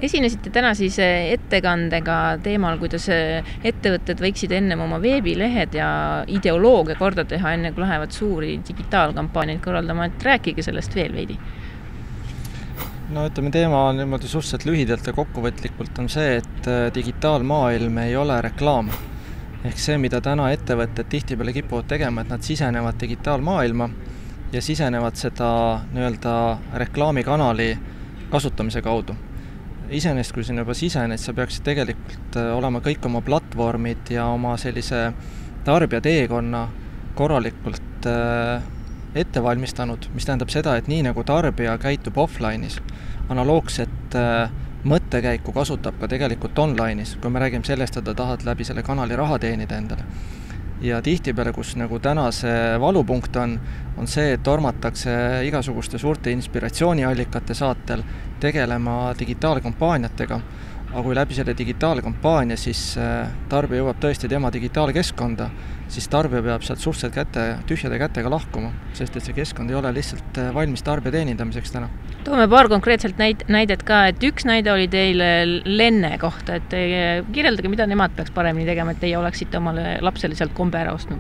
Esinesite täna siis ettekandega teemal, kuidas ettevõtted võiksid ennem oma veebilehed ja ideoloogia korda teha, enne kui lähevad suuri digitaalkampaaniaid korraldama, et rääkige sellest veel veidi. No ütleme, teema on niimoodi suhteliselt lühidalt ja kokkuvõtlikult on see, et digitaalmaailm ei ole reklaam. Ehk see, mida täna ettevõtted tihtipeale kipuvad tegema, et nad sisenevad digitaalmaailma ja sisenevad seda nii-öelda reklaamikanali kasutamise kaudu. Iseenesest, kui sinna juba sisened, sa peaksid tegelikult olema kõik oma platvormid ja oma sellise tarbija teekonna korralikult ette valmistanud, mis tähendab seda, et nii nagu tarbija käitub offline'is, analoogset mõttekäiku kasutab ka tegelikult online'is, kui me räägime sellest, et ta tahad läbi selle kanali raha teenida endale. Ja tihtipeale, kus nagu täna see valupunkt on see, et tormatakse igasuguste suurte inspiratsiooniallikate saatel tegelema digitaalkampaaniatega, aga kui läbi selle digitaalkampaania siis tarbija jõuab tõesti tema digitaalkeskkonda, siis tarbija peab sealt suhteliselt tühjade kätega lahkuma, sest et see keskkond ei ole lihtsalt valmis tarbija teenindamiseks täna. Toome paar konkreetselt näidet ka, et üks näide oli teil Lenne kohta, et kirjeldage, mida nemad peaks paremini tegema, et teie oleksite omale lapsele sealt kombe ära ostnud.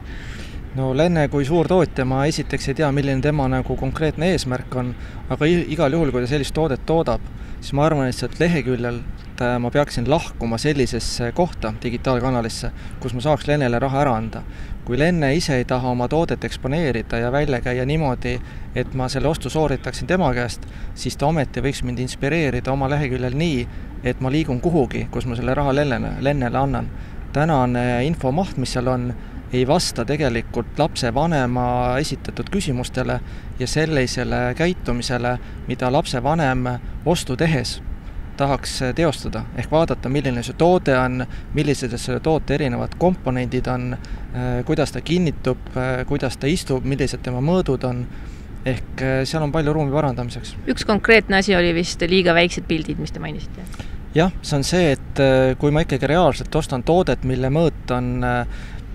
No Lenne kui suur tootja, ma esiteks ei tea, milline tema nagu konkreetne eesmärk on, aga igal juhul, kui ta sellist toodet toodab, siis ma arvan, et sealt leheküljelt ma peaksin lahkuma sellisesse kohta digitaalkanalisse, kus ma saaks Lennele raha ära anda. Kui Lenne ise ei taha oma toodet eksponeerida ja välja käia niimoodi, et ma selle ostu sooritaksin tema käest, siis ta ometi võiks mind inspireerida oma leheküljel nii, et ma liigun kuhugi, kus ma selle raha Lennele annan. Tänane infomaht, mis seal on, ei vasta tegelikult lapse vanema esitatud küsimustele ja sellisele käitumisele, mida lapse vanem ostu tehes tahaks teostada, ehk vaadata, milline see toode on, millised selle toote erinevad komponendid on, kuidas ta kinnitub, kuidas ta istub, millised tema mõõdud on, ehk seal on palju ruumi parandamiseks. Üks konkreetne asi oli vist liiga väiksed pildid, mis te mainisite? Jah, see on see, et kui ma ikkagi reaalselt ostan toodet, mille mõõt on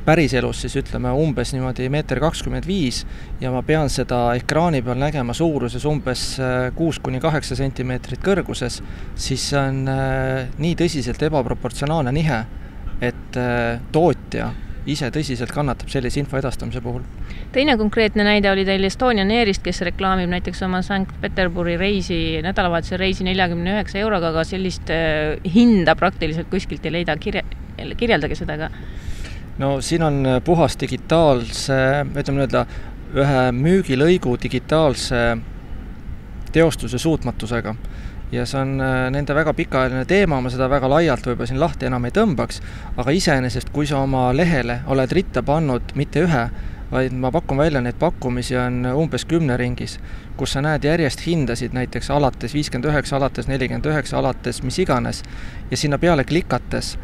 päris elus, siis ütleme umbes niimoodi 1,25 m ja ma pean seda ekraani peal nägema suuruses umbes 6–8 cm kõrguses, siis see on nii tõsiselt ebaproportsionaalne nihe, et tootja ise tõsiselt kannatab sellise info edastamise puhul. Teine konkreetne näide oli teil Estonian Airist, kes reklaamib näiteks oma Sankt-Peterburi reisi, nädalavahetuse reisi 49 €, aga sellist hinda praktiliselt kuskilt ei leida. Kirjeldage seda ka. No siin on puhas digitaalse, ütleme öelda, ühe müügilõigu digitaalse teostuse suutmatusega. Ja see on nende väga pikaajaline teema, ma seda väga laialt võib-olla siin lahti enam ei tõmbaks, aga iseenesest, kui sa oma lehele oled ritta pannud mitte ühe, vaid ma pakun välja neid pakkumisi on umbes 10 ringis, kus sa näed järjest hindasid näiteks alates 59, alates 49, alates mis iganes, ja sinna peale klikates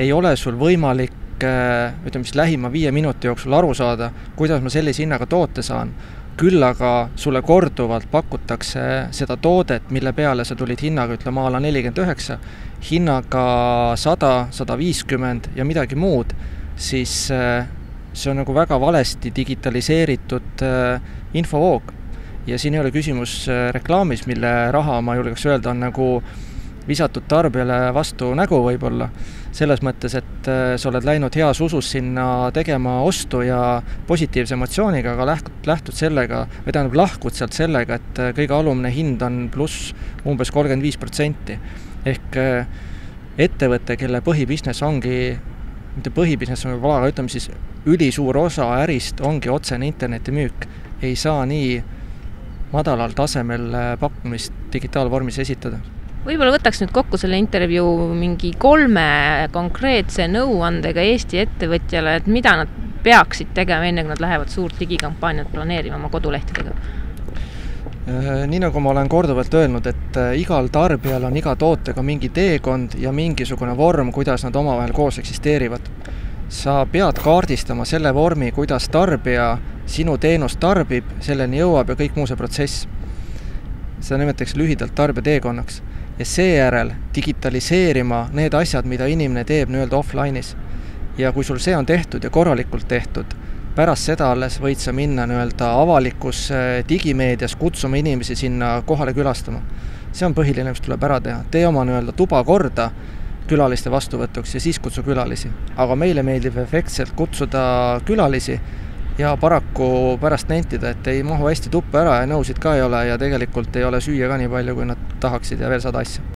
ei ole sul võimalik ütleme, mis lähima 5 minuti jooksul aru saada, kuidas ma sellise hinnaga toote saan. Küll aga sulle korduvalt pakutakse seda toodet, mille peale sa tulid hinnaga, ütleme ala 49, hinnaga 100, 150 ja midagi muud, siis see on nagu väga valesti digitaliseeritud infovoog. Ja siin ei ole küsimus reklaamis, mille raha, ma julgeks öelda, on nagu visatud tarbijale vastu nägu võib-olla. Selles mõttes, et sa oled läinud heas usus sinna tegema ostu ja positiivse emotsiooniga, aga lähtud sellega, või tähendab lahkud sealt sellega, et kõige alumne hind on pluss umbes 35%. Ehk ettevõte, kelle põhibusiness ongi, mitte põhibusiness on aga ütleme siis ülisuur osa ärist ongi otsene internetimüük, ei saa nii madalal tasemel pakkumist digitaalvormis esitada. Võib-olla võtaks nüüd kokku selle intervjuu mingi 3 konkreetse nõuandega Eesti ettevõtjale, et mida nad peaksid tegema enne, kui nad lähevad suurt digikampaaniat planeerima oma kodulehtedega? Nii nagu ma olen korduvalt öelnud, et igal tarbijal on iga tootega mingi teekond ja mingisugune vorm, kuidas nad omavahel koos eksisteerivad. Sa pead kaardistama selle vormi, kuidas tarbija sinu teenust tarbib, selleni jõuab ja kõik muu see protsess. Seda nimetaks lühidalt tarbija teekonnaks. Ja seejärel digitaliseerima need asjad, mida inimene teeb nii-öelda offline'is. Ja kui sul see on tehtud ja korralikult tehtud, pärast seda alles võid sa minna nii-öelda avalikus digimeedias kutsuma inimesi sinna kohale külastama. see on põhiline, mis tuleb ära teha. Tee oma nii-öelda tuba korda külaliste vastuvõtuks ja siis kutsu külalisi. Aga meile meeldib efektselt kutsuda külalisi ja paraku pärast nentida, et ei mahu hästi tuppa ära ja nõusid ka ei ole ja tegelikult ei ole süüa ka nii palju, kui nad tahaksid ja veel 100 asja.